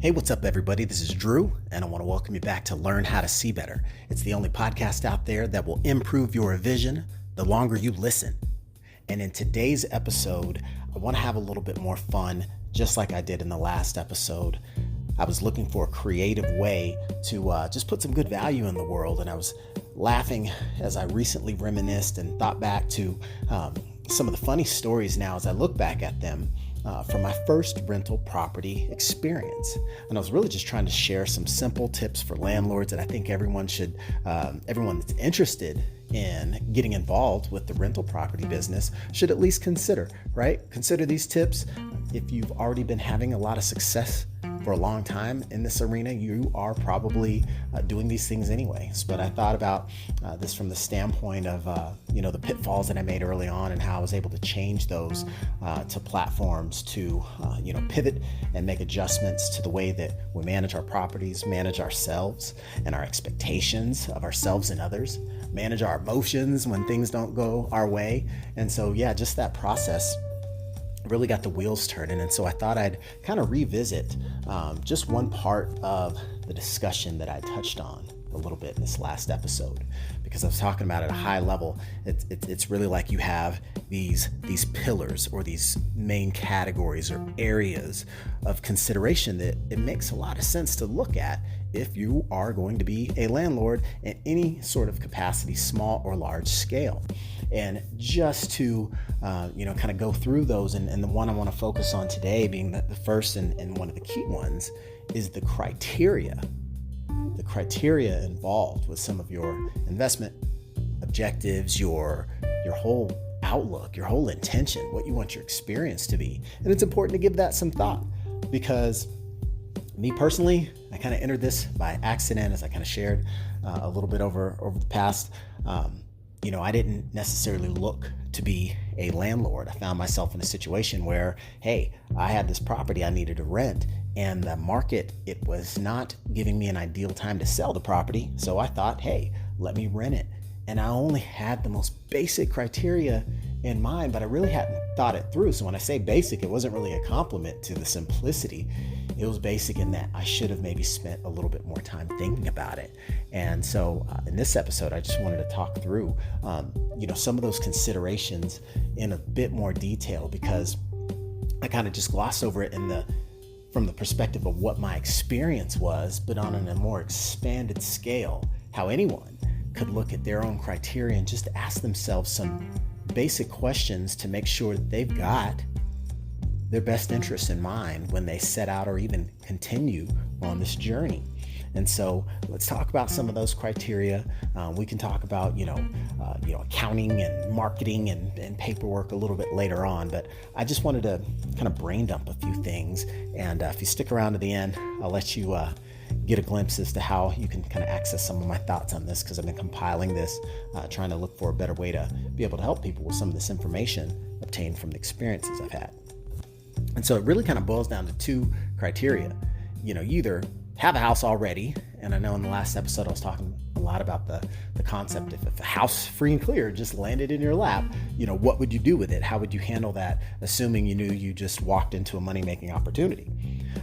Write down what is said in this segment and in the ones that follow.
Hey, what's up, everybody? This is Drew, and I want to welcome you back to Learn How to See Better. It's the only podcast out there that will improve your vision the longer you listen. And in today's episode, I want to have a little bit more fun, just like I did in the last episode. I was looking for a creative way to just put some good value in the world, and I was laughing as I recently reminisced and thought back to some of the funny stories now as I look back at them. From my first rental property experience. And I was really just trying to share some simple tips for landlords that I think everyone that's interested in getting involved with the rental property business should at least consider, right? Consider these tips. If you've already been having a lot of success for a long time in this arena, you are probably doing these things anyways. But I thought about this from the standpoint of, the pitfalls that I made early on and how I was able to change those to platforms to, pivot and make adjustments to the way that we manage our properties, manage ourselves and our expectations of ourselves and others, manage our emotions when things don't go our way. And so, just that process really got the wheels turning. And so I thought I'd kind of revisit just one part of the discussion that I touched on a little bit in this last episode, because I was talking about at a high level. It's really like you have these pillars or these main categories or areas of consideration that it makes a lot of sense to look at if you are going to be a landlord in any sort of capacity, small or large scale. And just to, kind of go through those, and the one I want to focus on today being the first and one of the key ones is the criteria. The criteria involved with some of your investment objectives, your whole outlook, your whole intention, what you want your experience to be. And it's important to give that some thought, because me personally, I kind of entered this by accident, as I kind of shared a little bit over the past. I didn't necessarily look to be a landlord. I found myself in a situation where, hey, I had this property I needed to rent, and the market, it was not giving me an ideal time to sell the property. So I thought, hey, let me rent it. And I only had the most basic criteria in mind, but I really hadn't thought it through. So when I say basic, it wasn't really a compliment to the simplicity. It was basic in that I should have maybe spent a little bit more time thinking about it. And so in this episode, I just wanted to talk through, some of those considerations in a bit more detail, because I kind of just glossed over it from the perspective of what my experience was, but on a more expanded scale, how anyone could look at their own criteria and just ask themselves some basic questions to make sure that they've got their best interests in mind when they set out or even continue on this journey. And so let's talk about some of those criteria. We can talk about, accounting and marketing and paperwork a little bit later on, but I just wanted to kind of brain dump a few things. And if you stick around to the end, I'll let you get a glimpse as to how you can kind of access some of my thoughts on this, because I've been compiling this, trying to look for a better way to be able to help people with some of this information obtained from the experiences I've had. And so it really kind of boils down to two criteria. You either have a house already, and I know in the last episode I was talking a lot about the concept if a house free and clear just landed in your lap, what would you do with it? How would you handle that, assuming you knew you just walked into a money-making opportunity?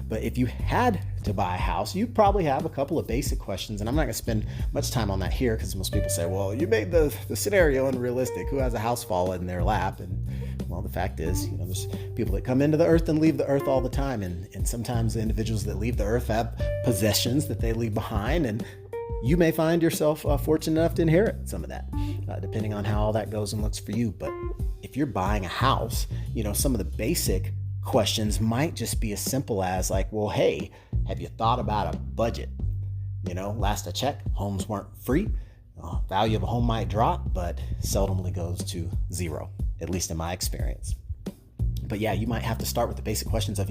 But if you had to buy a house, you probably have a couple of basic questions, and I'm not going to spend much time on that here, because most people say, well, you made the scenario unrealistic. Who has a house fall in their lap? And well, the fact is, there's people that come into the earth and leave the earth all the time. And sometimes the individuals that leave the earth have possessions that they leave behind. And you may find yourself fortunate enough to inherit some of that, depending on how all that goes and looks for you. But if you're buying a house, some of the basic questions might just be as simple as like, well, hey, have you thought about a budget? Last I checked, homes weren't free. Value of a home might drop, but seldomly goes to zero, at least in my experience. But you might have to start with the basic questions of,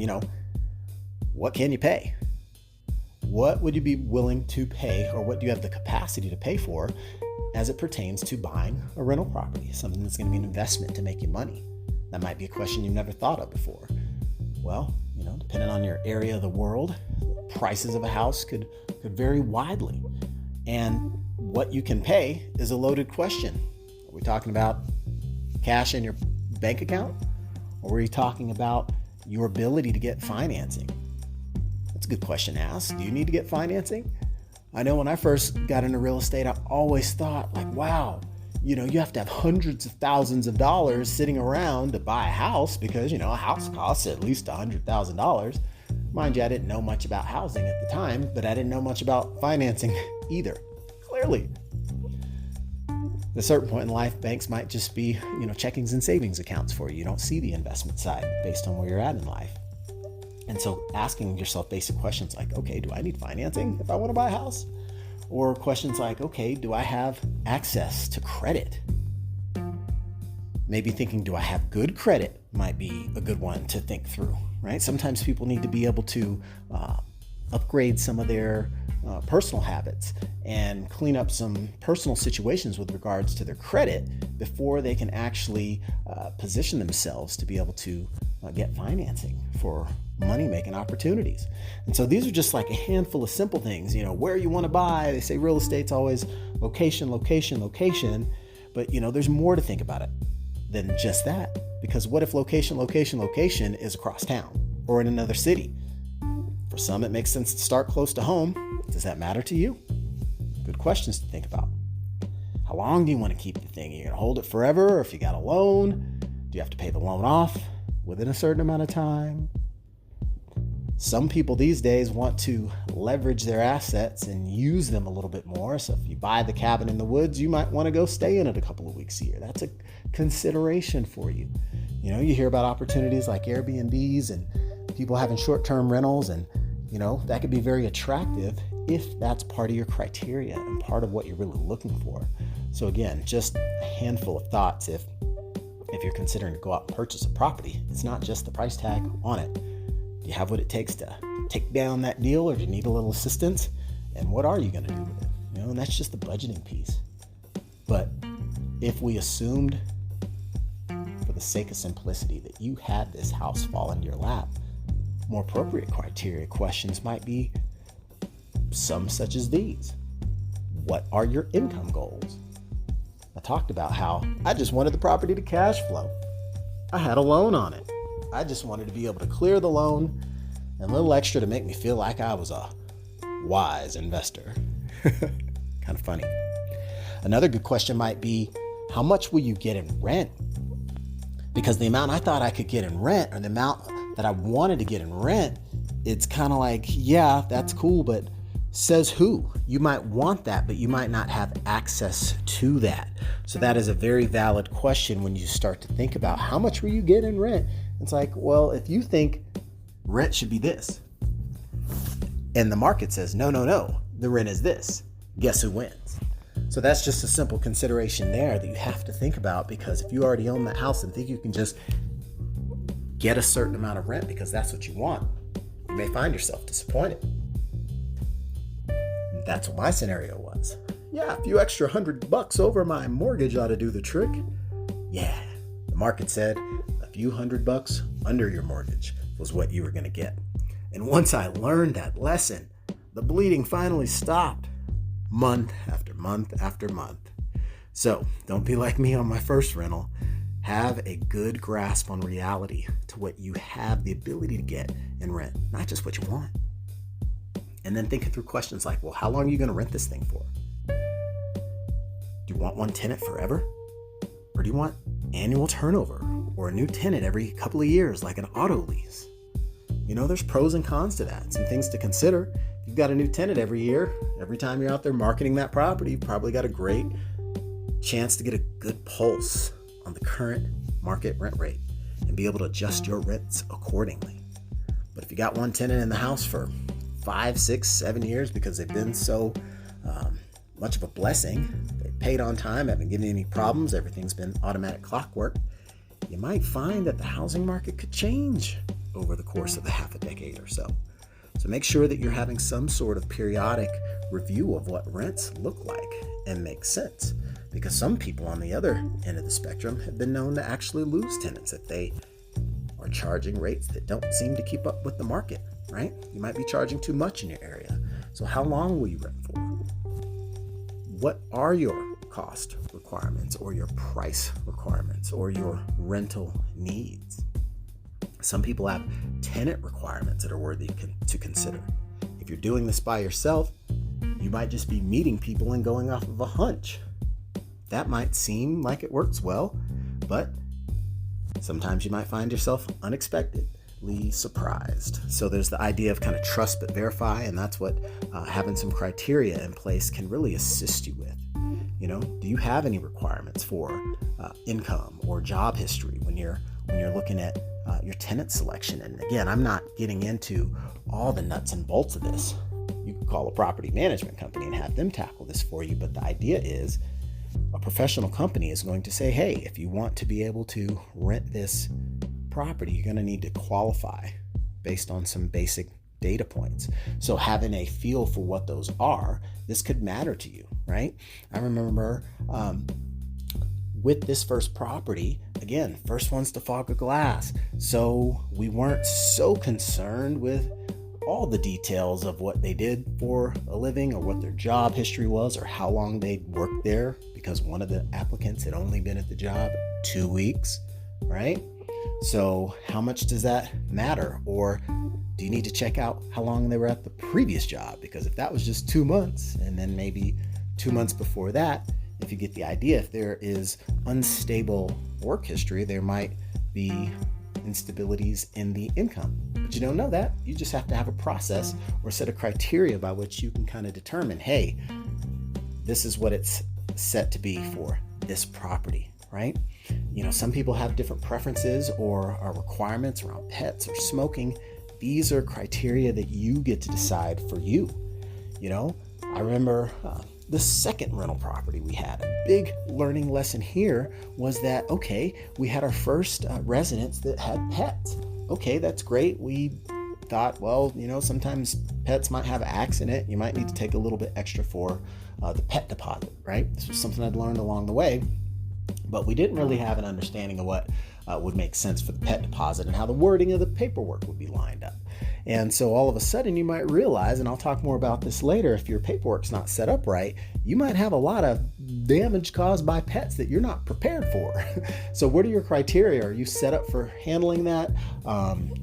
what can you pay? What would you be willing to pay, or what do you have the capacity to pay for as it pertains to buying a rental property, something that's going to be an investment to make you money? That might be a question you've never thought of before. Well, depending on your area of the world, prices of a house could vary widely. And what you can pay is a loaded question. Are we talking about cash in your bank account? Or are you talking about your ability to get financing? That's a good question to ask. Do you need to get financing? I know when I first got into real estate, I always thought like, wow, you have to have hundreds of thousands of dollars sitting around to buy a house because, a house costs at least $100,000. Mind you, I didn't know much about housing at the time, but I didn't know much about financing either. Clearly. At a certain point in life, banks might just be, checkings and savings accounts for you. You don't see the investment side based on where you're at in life. And so asking yourself basic questions like, okay, do I need financing if I want to buy a house? Or questions like, okay, do I have access to credit? Maybe thinking, do I have good credit might be a good one to think through, right? Sometimes people need to be able to upgrade some of their personal habits and clean up some personal situations with regards to their credit before they can actually position themselves to be able to get financing for money-making opportunities. And so these are just like a handful of simple things, where you want to buy. They say real estate's always location, location, location, but there's more to think about it than just that. Because what if location, location, location is across town or in another city? For some, it makes sense to start close to home. Does that matter to you? Good questions to think about. How long do you want to keep the thing? Are you going to hold it forever? Or if you got a loan, do you have to pay the loan off within a certain amount of time? Some people these days want to leverage their assets and use them a little bit more. So if you buy the cabin in the woods, you might want to go stay in it a couple of weeks a year. That's a consideration for you. You hear about opportunities like Airbnbs and people having short-term rentals, and that could be very attractive if that's part of your criteria and part of what you're really looking for. So again, just a handful of thoughts if you're considering to go out and purchase a property. It's not just the price tag on it. Do you have what it takes to take down that deal, or do you need a little assistance? And what are you going to do with it? And that's just the budgeting piece. But if we assumed, for the sake of simplicity, that you had this house fall into your lap, more appropriate criteria questions might be some such as these. What are your income goals? I talked about how I just wanted the property to cash flow. I had a loan on it. I just wanted to be able to clear the loan and a little extra to make me feel like I was a wise investor. Kind of funny. Another good question might be, how much will you get in rent? Because the amount I thought I could get in rent, or the amount that I wanted to get in rent, it's kind of like, yeah, that's cool, but says who? You might want that, but you might not have access to that. So that is a very valid question when you start to think about how much will you get in rent? It's like, well, if you think rent should be this, and the market says, no, the rent is this, guess who wins? So that's just a simple consideration there that you have to think about, because if you already own that house and think you can just get a certain amount of rent because that's what you want, you may find yourself disappointed. That's what my scenario was. Yeah, a few extra $100 over my mortgage ought to do the trick. Yeah, the market said a few $100 under your mortgage was what you were going to get. And once I learned that lesson, the bleeding finally stopped, month after month after month. So don't be like me on my first rental. Have a good grasp on reality to what you have the ability to get in rent, not just what you want. And then thinking through questions like, well, how long are you going to rent this thing for? Do you want one tenant forever? Or do you want annual turnover or a new tenant every couple of years, like an auto lease? There's pros and cons to that. Some things to consider. If you've got a new tenant every year, every time you're out there marketing that property, you've probably got a great chance to get a good pulse on the current market rent rate and be able to adjust your rents accordingly. But if you got one tenant in the house for 5, 6, 7 years because they've been so much of a blessing, they paid on time, haven't given you any problems, everything's been automatic clockwork, you might find that the housing market could change over the course of the half a decade or so. So make sure that you're having some sort of periodic review of what rents look like and make sense. Because some people on the other end of the spectrum have been known to actually lose tenants if they are charging rates that don't seem to keep up with the market, right? You might be charging too much in your area. So how long will you rent for? What are your cost requirements or your price requirements or your rental needs? Some people have tenant requirements that are worthy to consider. If you're doing this by yourself, you might just be meeting people and going off of a hunch. That might seem like it works well, but sometimes you might find yourself unexpectedly surprised. So there's the idea of kind of trust but verify, and that's what having some criteria in place can really assist you with. Do you have any requirements for income or job history when you're looking at your tenant selection? And again, I'm not getting into all the nuts and bolts of this. You could call a property management company and have them tackle this for you, but the idea is a professional company is going to say, hey, if you want to be able to rent this property, you're going to need to qualify based on some basic data points. So having a feel for what those are, this could matter to you, right? I remember with this first property, again, first one's to fog a glass. So we weren't so concerned with all the details of what they did for a living or what their job history was or how long they'd worked there, because one of the applicants had only been at the job 2 weeks, right? So how much does that matter? Or do you need to check out how long they were at the previous job? Because if that was just 2 months, and then maybe 2 months before that, if you get the idea, if there is unstable work history, there might be instabilities in the income. But you don't know that. You just have to have a process or a set of criteria by which you can kind of determine, hey, this is what it's set to be for this property, right? Some people have different preferences or requirements around pets or smoking. These are criteria that you get to decide for you. I remember the second rental property we had. A big learning lesson here was that, okay, we had our first residents that had pets. Okay, that's great. We thought, well, sometimes pets might have acts in it. You might need to take a little bit extra for the pet deposit, right? This was something I'd learned along the way, but we didn't really have an understanding of what would make sense for the pet deposit and how the wording of the paperwork would be lined up. And so all of a sudden you might realize, and I'll talk more about this later, if your paperwork's not set up right, you might have a lot of damage caused by pets that you're not prepared for. So what are your criteria? Are you set up for handling that?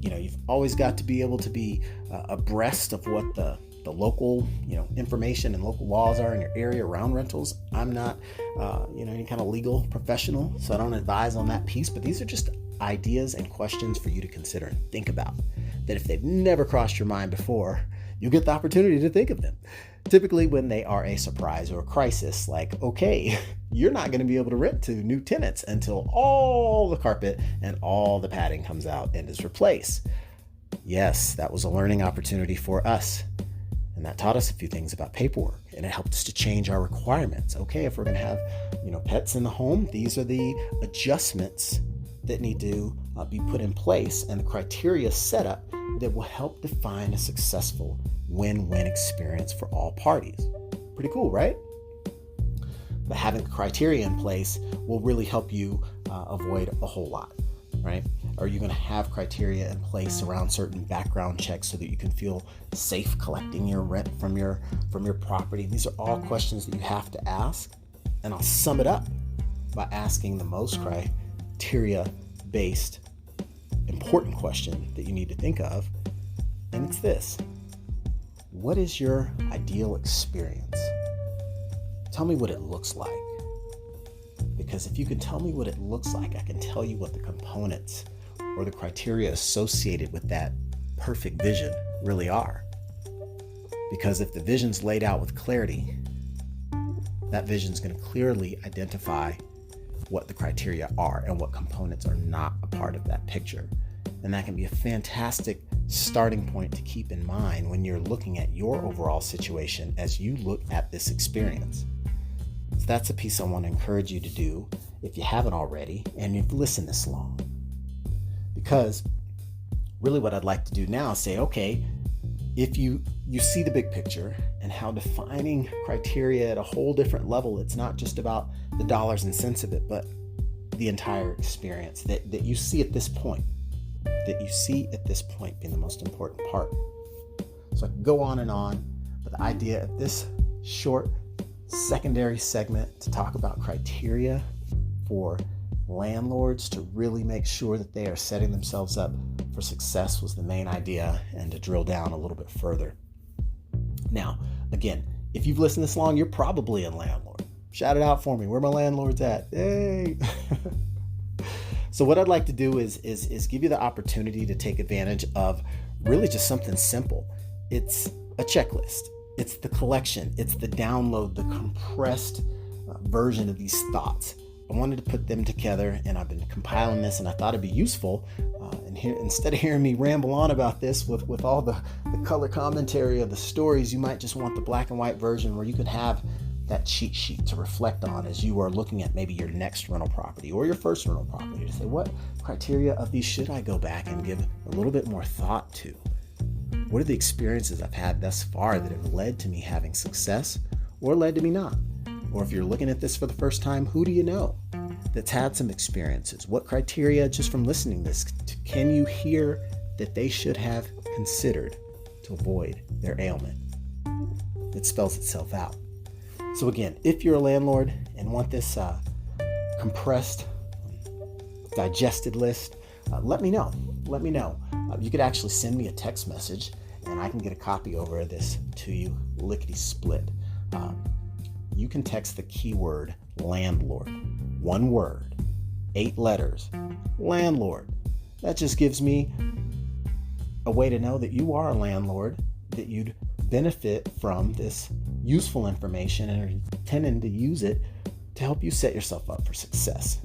You've always got to be able to be abreast of what the local, information and local laws are in your area around rentals. I'm not, any kind of legal professional, so I don't advise on that piece, but these are just ideas and questions for you to consider and think about, that if they've never crossed your mind before, you'll get the opportunity to think of them. Typically when they are a surprise or a crisis, like, okay, you're not going to be able to rent to new tenants until all the carpet and all the padding comes out and is replaced. Yes, that was a learning opportunity for us. And that taught us a few things about paperwork, and it helped us to change our requirements. Okay, if we're going to have, pets in the home, these are the adjustments that need to be put in place and the criteria set up that will help define a successful win-win experience for all parties. Pretty cool, right? But having the criteria in place will really help you avoid a whole lot, right? Are you going to have criteria in place around certain background checks so that you can feel safe collecting your rent from your property? These are all questions that you have to ask. And I'll sum it up by asking the most criteria-based important question that you need to think of. And it's this: what is your ideal experience? Tell me what it looks like. Because if you can tell me what it looks like, I can tell you what the components or the criteria associated with that perfect vision really are. Because if the vision's laid out with clarity, that vision's going to clearly identify what the criteria are and what components are not a part of that picture. And that can be a fantastic starting point to keep in mind when you're looking at your overall situation as you look at this experience. So that's a piece I want to encourage you to do if you haven't already and you've listened this long. Because really what I'd like to do now is say, okay, if you see the big picture and how defining criteria at a whole different level, it's not just about the dollars and cents of it, but the entire experience that you see at this point, being the most important part. So I can go on and on, but the idea of this short secondary segment to talk about criteria for landlords to really make sure that they are setting themselves up for success was the main idea, and to drill down a little bit further. Now, again, if you've listened this long, you're probably a landlord. Shout it out for me. Where my landlords at? Hey! So what I'd like to do is give you the opportunity to take advantage of really just something simple. It's a checklist. It's the collection. It's the download, the compressed version of these thoughts. I wanted to put them together, and I've been compiling this, and I thought it'd be useful. And here, instead of hearing me ramble on about this with all the color commentary of the stories, you might just want the black and white version where you can have that cheat sheet to reflect on as you are looking at maybe your next rental property or your first rental property, to say, what criteria of these should I go back and give a little bit more thought to? What are the experiences I've had thus far that have led to me having success or led to me not? Or if you're looking at this for the first time, who do you know that's had some experiences? What criteria, just from listening to this, can you hear that they should have considered to avoid their ailment? It spells itself out. So again, if you're a landlord and want this compressed, digested list, let me know. Let me know. You could actually send me a text message, and I can get a copy over of this to you, lickety split. You can text the keyword landlord, one word, 8 letters, landlord. That just gives me a way to know that you are a landlord, that you'd benefit from this useful information and are intending to use it to help you set yourself up for success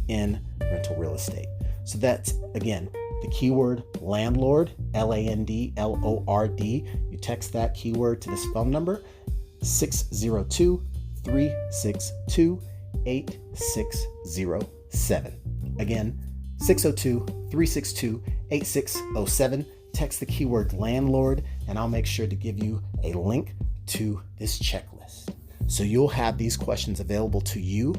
in rental real estate. So that's, again, the keyword landlord, LANDLORD. You text that keyword to this phone number, 602-362-8607. Again, 602-362-8607. Text the keyword landlord, and I'll make sure to give you a link to this checklist. So you'll have these questions available to you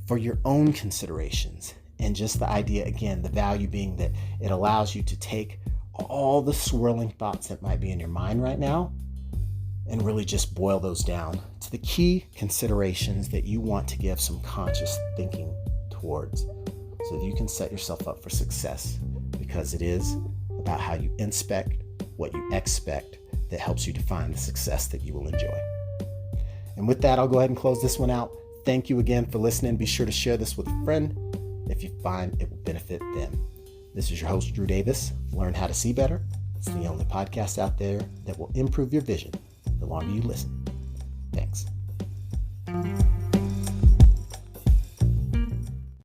for your own considerations. And just the idea, again, the value being that it allows you to take all the swirling thoughts that might be in your mind right now and really just boil those down to the key considerations that you want to give some conscious thinking towards, so that you can set yourself up for success, because it is about how you inspect what you expect that helps you define the success that you will enjoy. And with that, I'll go ahead and close this one out. Thank you again for listening. Be sure to share this with a friend if you find it will benefit them. This is your host, Drew Davis. Learn how to see better. It's the only podcast out there that will improve your vision the longer you listen.